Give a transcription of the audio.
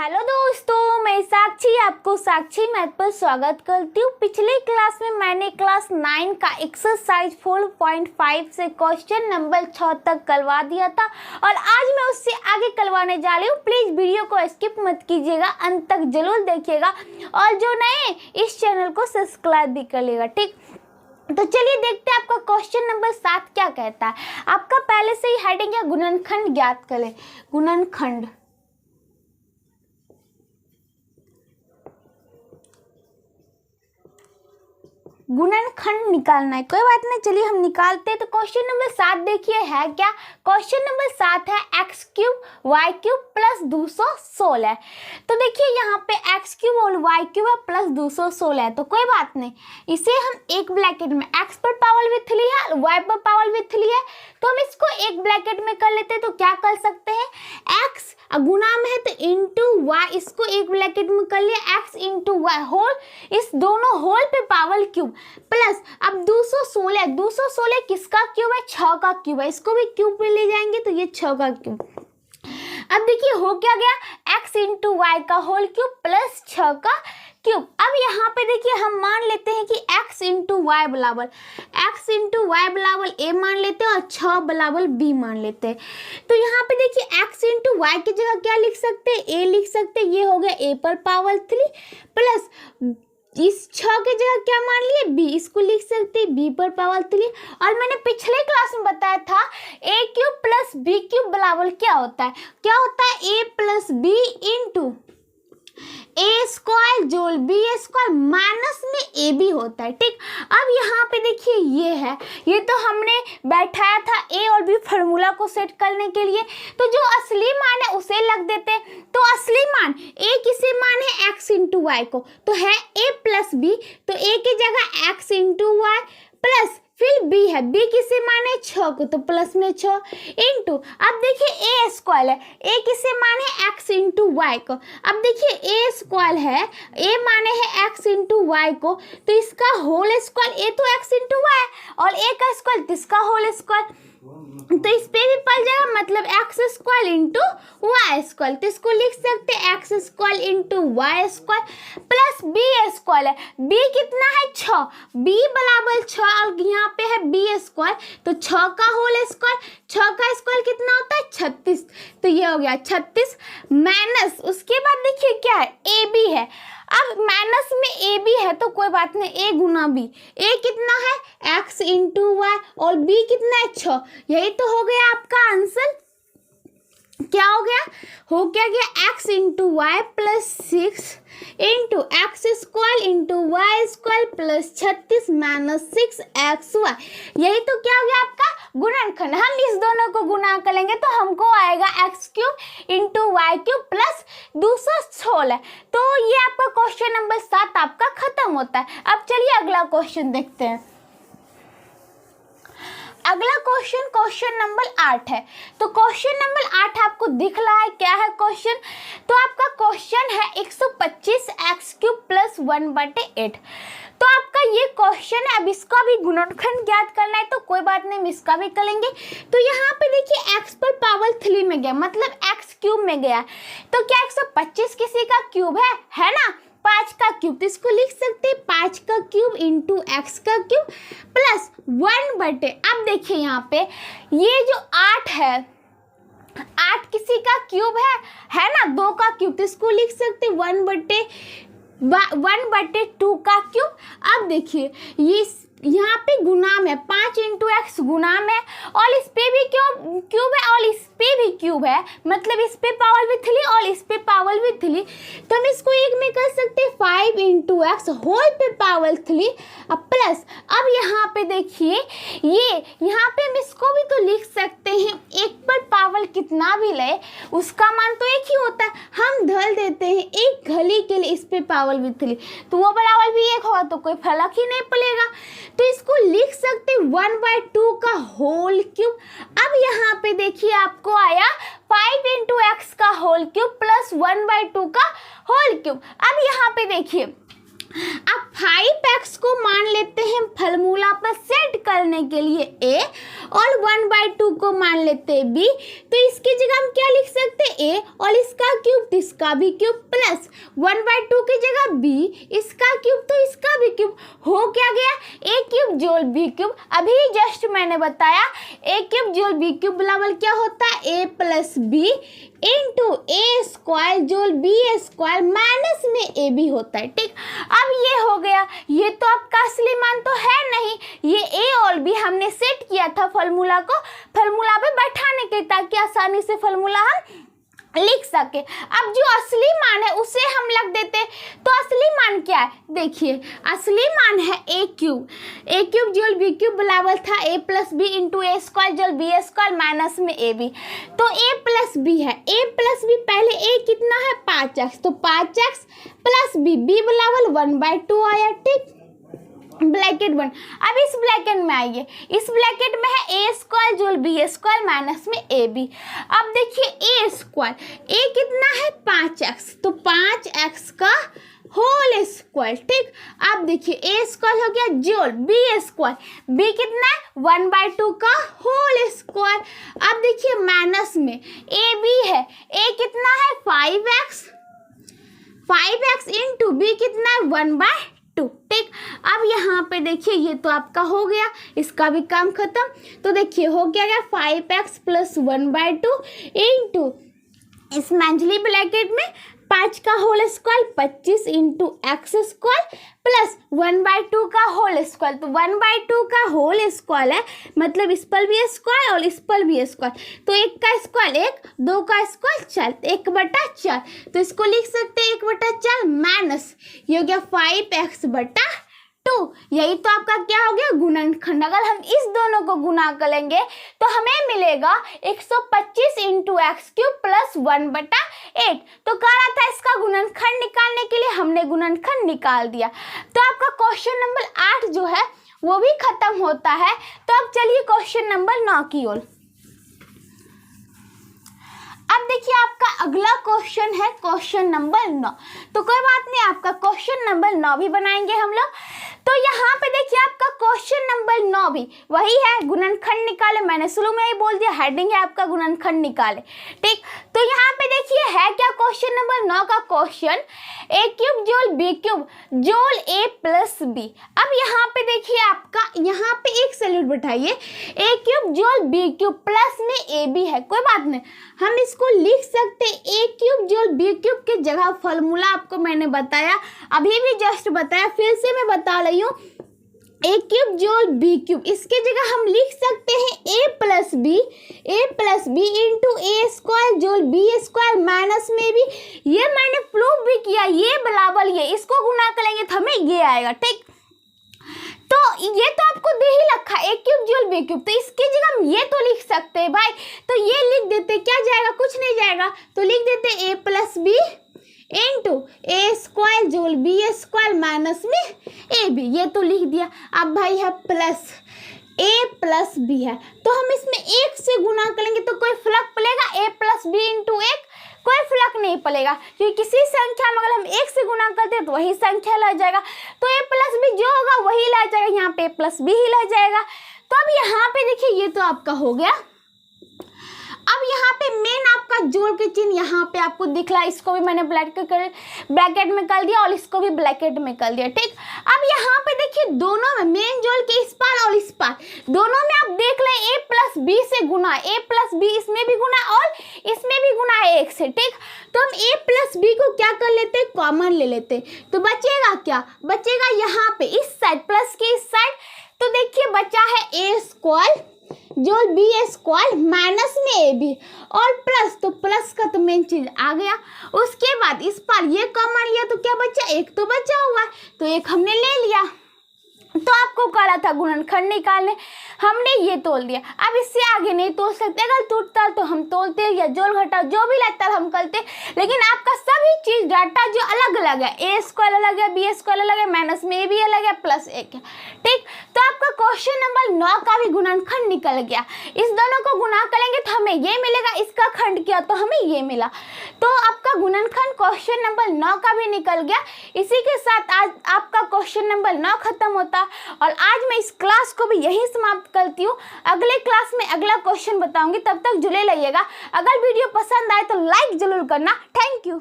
Hello दोस्तों, मैं साक्षी आपको साक्षी मैथ पर स्वागत करती हूँ। पिछले क्लास में मैंने क्लास 9 का एक्सरसाइज 4.5 से क्वेश्चन नंबर 6 तक करवा दिया था और आज मैं उससे आगे करवाने जा रही हूँ। प्लीज़ वीडियो को स्किप मत कीजिएगा, अंत तक जरूर देखिएगा और जो नए इस चैनल को सब्सक्राइब भी कर लेगा, ठीक। तो चलिए देखते हैं आपका क्वेश्चन नंबर 7 क्या कहता है। आपका पहले से ही हेडिंग है गुणनखंड ज्ञात करें। गुणनखंड निकालना है, कोई बात नहीं, चलिए हम निकालते हैं। तो क्वेश्चन नंबर 7 देखिए है क्या। क्वेश्चन नंबर 7 है x cube y cube plus 216। तो देखिए यहाँ पे एक्स क्यूब और वाई क्यूब है प्लस 216 है, तो कोई बात नहीं, इसे हम एक ब्रैकेट में एक्स पर पावर विथ 3 है, वाई पर पावर विथ 3 है, तो हम इसको एक ब्रैकेट में कर लेते हैं। तो क्या कर सकते हैं, एक्स गुना में है तो इंटू वाई, इसको एक ब्रैकेट में कर लिया, एक्स इंटू वाई होल, इस दोनों होल पे पावर क्यूब प्लस अब 216 किसका क्यूब है, 6 का क्यूब है, इसको भी क्यूब में ले जाएंगे तो ये 6 का क्यूब। अब देखिए हो क्या गया, x इंटू वाई का होल क्यूब प्लस 6 का क्यूब। अब यहाँ पे देखिए हम मान लेते हैं कि x इंटू वाई बराबर a मान लेते हैं और 6 बराबर b मान लेते हैं। तो यहाँ पे देखिए x इंटू वाई की जगह क्या लिख सकते हैं, a लिख सकते हैं, ये हो गया a पर पावर 3 प्लस इस 6 की जगह क्या मान लिए b, इसको लिख सकते हैं b पर पावर 3। और मैंने पिछले क्लास में बताया था a क्यूब प्लस b क्यूब बराबर क्या होता है, a plus b into a square जोड़ बी स्क्वायर माइनस में ए बी होता है, ठीक। अब यहाँ पे देखिए ये तो हमने बैठाया था ए और बी फार्मूला को सेट करने के लिए, तो जो असली मान है उसे लग देते हैं। तो असली मान ए किसे मान है, एक्स इंटू वाई को, तो है ए प्लस बी, तो ए की जगह एक्स इंटू वाई प्लस फिर b है, b किसे माने 6 को, तो प्लस में 6 इंटू अब देखिए ए स्क्वायर है, a किसे माने x इंटू वाई को। अब देखिए a स्क्वायर है, a माने है x इंटू वाई को, तो इसका होल स्क्वायर, a तो x इंटू वाई और a का स्क्वायर तो इसका होल स्क्वायर, तो इस पे भी पड़ जाएगा, मतलब x square into y square, तो इसको लिख सकते हैं x square into y square plus b square है, बी कितना है 6, बी बराबर 6 और यहाँ पे है बी स्क्वायर, तो 6 का होल स्क्वायर, 6 का स्क्वायर कितना होता है 36, तो ये हो गया 36 माइनस, उसके बाद देखिए क्या है ए बी है। अब माइनस में ए बी है तो कोई बात नहीं, ए गुना बी, ए कितना है एक्स इंटू वाई और बी कितना है 6, यही तो हो गया आपका आंसर। क्या हो गया x into y plus 6 into x square into y square plus 36 minus 6 x y, यही तो क्या हो गया आपका गुणनखंड। हम इस दोनों को गुना करेंगे तो हमको आएगा x cube into y cube plus 216। तो ये आपका क्वेश्चन नंबर 7 आपका खत्म होता है। अब चलिए अगला क्वेश्चन देखते हैं। अगला क्वेश्चन नंबर 8 है। तो क्वेश्चन नंबर 8 आपको दिख रहा है क्या है क्वेश्चन, तो आपका क्वेश्चन है 125 एक्स क्यूब प्लस 1/8। तो आपका ये क्वेश्चन है, अब इसका भी गुणनखंड ज्ञात करना है, तो कोई बात नहीं, हम इसका भी करेंगे। तो यहाँ पे देखिए x पर पावर 3 में गया, मतलब x क्यूब में गया, तो क्या 125 किसी का क्यूब है ना, 5 का क्यूब, तो इसको लिख सकते हैं 5 का क्यूब इंटू एक्स का क्यूब प्लस 1/। अब देखिए यहाँ पे ये जो 8 है, 8 किसी का क्यूब है ना, 2 का क्यूब, तो इसको लिख सकते 1/2 का क्यूब। अब देखिए ये यहाँ पे गुना में 5 इंटू एक्स गुना में और इस पे भी क्यूब है और इस पे भी क्यूब है, मतलब इस पे पावर भी 3 और इस पे पावर भी 3, तो हम इसको एक में कर सकते हैं 5 इंटू एक्स होल पे पावर 3 अब प्लस। अब यहाँ पे देखिए यहाँ पे हम इसको भी तो लिख सकते हैं, एक पर पावर कितना भी ले उसका मान तो एक ही होता है, हम धर देते हैं एक घली के लिए इस पे पावर भी 3, तो वो बराबर भी एक होगा, तो कोई फर्क ही नहीं पड़ेगा, तो इसको लिख सकते 1/2 का होल क्यूब। अब यहाँ पे देखिए आपको आया 5 इंटू एक्स का होल क्यूब प्लस 1/2 का होल क्यूब। अब यहाँ पे देखिए अब 5x को मान लेते हैं फॉर्मूला पर सेट करने के लिए a और 1/2 को मान लेते हैं b। तो इसकी जगह हम क्या लिख सकते हैं a और इसका क्यूब तो इसका भी क्यूब प्लस 1/2 की जगह b इसका क्यूब तो इसका भी क्यूब। हो क्या गया a क्यूब जोड़ b क्यूब। अभी जस्ट मैंने बताया a क्यूब जोड़ b क्यूब बराबर क्या होता है a plus b into a square जोड़ बी स्क्वायर माइनस में ए बी होता है। ठीक, अब ये हो गया। ये तो आपका असली मान तो है नहीं, ये ए और बी हमने सेट किया था फॉर्मूला को फॉर्मूला पे बैठाने के ताकि आसानी से फॉर्मूला हम लिख सके। अब जो असली मान है उसे हम लग देते। तो असली मान क्या है, देखिए असली मान है ए क्यूब जोड़ बी क्यूब बराबर था ए plus b into a square जोड़ बी स्क्वायर माइनस में ए बी। तो ए प्लस बी है, ए प्लस बी पहले ए कितना है 5x, तो 5x प्लस बी बराबर 1/2 आया। ठीक, ब्रैकेट 1। अब इस ब्रैकेट में आइए, इस ब्रैकेट में है ए स्क्वायर जोड़ बी स्क्वायर माइनस में ए बी। अब देखिए ए स्क्वायर, ए कितना है 5x, तो 5x का होल स्क्वायर। ठीक, अब देखिए ए स्क्वायर हो गया जोड़ बी स्क्वायर, बी कितना है 1/2 का होल स्क्वायर। अब देखिए माइनस में ए बी है, ए कितना है 5x इंटू बी कितना है 1/2। ठीक, अब यहाँ पे देखिए ये तो आपका हो गया, इसका भी काम खत्म। तो देखिए हो गया 5x प्लस 1/2 इंटू इस मंझली ब्रैकेट में 5 का whole square 25 into x square plus 1/2 का होल स्क्वायर। तो 1/2 का होल स्क्वायर है मतलब इस पर भी स्क्वायर और इस पर भी स्क्वायर। तो 1 का स्क्वायर 1, 2 का स्क्वायर 4, 1/4। तो इसको लिख सकते हैं 1/4 माइनस ये हो गया 5x/2। यही तो आपका क्या हो गया गुणनखंड। अगर हम इस दोनों को गुना करेंगे तो हमें मिलेगा 125 इंटू एक्स क्यूब प्लस 1/8। तो कह रहा था इसका गुणनखंड निकालने के लिए, हमने गुणनखंड निकाल दिया। तो आपका क्वेश्चन नंबर 8 जो है वो भी खत्म होता है। तो अब चलिए क्वेश्चन नंबर 9 की ओर। अब देखिए आपका अगला क्वेश्चन है क्वेश्चन नंबर 9। तो कोई बात नहीं, आपका क्वेश्चन नंबर 9 भी बनाएंगे हम लोग। तो यहाँ पे देखिए आपका क्वेश्चन नंबर 9 भी वही है, गुणनखंड निकाले। मैंने शुरू में ही बोल दिया, हेडिंग है आपका गुणनखंड निकाले। ठीक, तो यहाँ पे देखिए है क्या क्वेश्चन नंबर 9 का क्वेश्चन, ए क्यूब जोड़ बी क्यूब जोड़ ए प्लस बी। अब यहाँ पे देखिए आपका यहाँ पे एक सैल्यूट बैठाइए, ए क्यूब जोड़ बी क्यूब प्लस में ए बी है। कोई बात नहीं, हम इसको लिख सकते ए क्यूब जोड़ बी क्यूब की जगह फॉर्मूला आपको मैंने बताया, अभी भी जस्ट बताया, फिर से मैं बता रही हूँ। ए क्यूब जोड़ बी क्यूब, इसके जगह हम लिख सकते हैं ए plus b into a square जोड़ बी स्क्वायर माइनस में बी। ये मैंने प्रूव भी किया, ये बराबर ये, इसको गुना करेंगे तो हमें ये आएगा। ठीक, तो ये तो आपको दे ही रखा ए क्यूब जोड़ बी क्यूब, तो इसकी जगह हम ये तो लिख सकते हैं भाई। तो ये लिख देते, क्या जाएगा, कुछ नहीं जाएगा, तो लिख देते ए plus b into a square जोड़ बी स्क्वायर माइनस में ए बी। ये तो लिख दिया। अब भाई है प्लस ए प्लस बी है, तो हम इसमें 1 से गुना करेंगे तो कोई फर्क पड़ेगा, ए प्लस बी इंटू 1 कोई फर्क नहीं पड़ेगा, क्योंकि किसी संख्या में अगर हम 1 से गुना करते हैं तो वही संख्या लग जाएगा। तो ए प्लस बी जो होगा वही लग जाएगा, यहाँ पे ए प्लस बी ही लग जाएगा। तो अब यहाँ पे देखिए ये तो आपका हो गया। अब यहाँ पे मेन आपका जोड़ के चिन्ह यहाँ पे आपको दिख रहा है, इसको भी मैंने ब्रैकेट में कर दिया और इसको भी ब्रैकेट में कर दिया। ठीक, अब यहाँ पे देखिए दोनों में मेन जोड़ के इस पार और इस पार दोनों में आप देख लें ए प्लस बी से गुना, ए प्लस बी इसमें भी गुना और इसमें भी गुना है 1 से। ठीक, तो हम ए प्लस बी को क्या कर लेते, कॉमन ले लेते, तो बचेगा क्या, बचेगा यहाँ पे इस साइड प्लस के इस साइड। तो देखिए बचा है ए स्क्वायर जोड़ बी स्क्वायर माइनस में ए बी और प्लस, तो प्लस का तो मेन चीज आ गया। उसके बाद इस पर ये कॉमन लिया तो क्या बचा, 1 तो बचा हुआ है, तो 1 हमने ले लिया। तो आपको कह रहा था गुणनखंड निकालने, हमने ये तोल दिया। अब इससे आगे नहीं तोल सकते, अगर टूटता तो हम तोलते या जोड़ घटा जो भी लगता है हम करते, लेकिन आपका सभी चीज डाटा जो अलग अलग है, ए स्क्वायर अलग है, बी स्क्वायर अलग है, माइनस में ए भी अलग है, प्लस 1 है। ठीक, तो आपका क्वेश्चन नंबर 9 का भी गुणनखंड निकल गया। इस दोनों को गुना करेंगे तो हमें ये मिलेगा, इसका खंड किया तो हमें ये मिला। तो आपका गुणनखंड क्वेश्चन नंबर 9 का भी निकल गया। इसी के साथ आज आपका क्वेश्चन नंबर 9 खत्म होता और आज मैं इस क्लास को भी यहीं समाप्त करती हूँ। अगले क्लास में अगला क्वेश्चन बताऊंगी, तब तक जुड़े रहिएगा। अगर वीडियो पसंद आए तो लाइक जरूर करना। Thank you.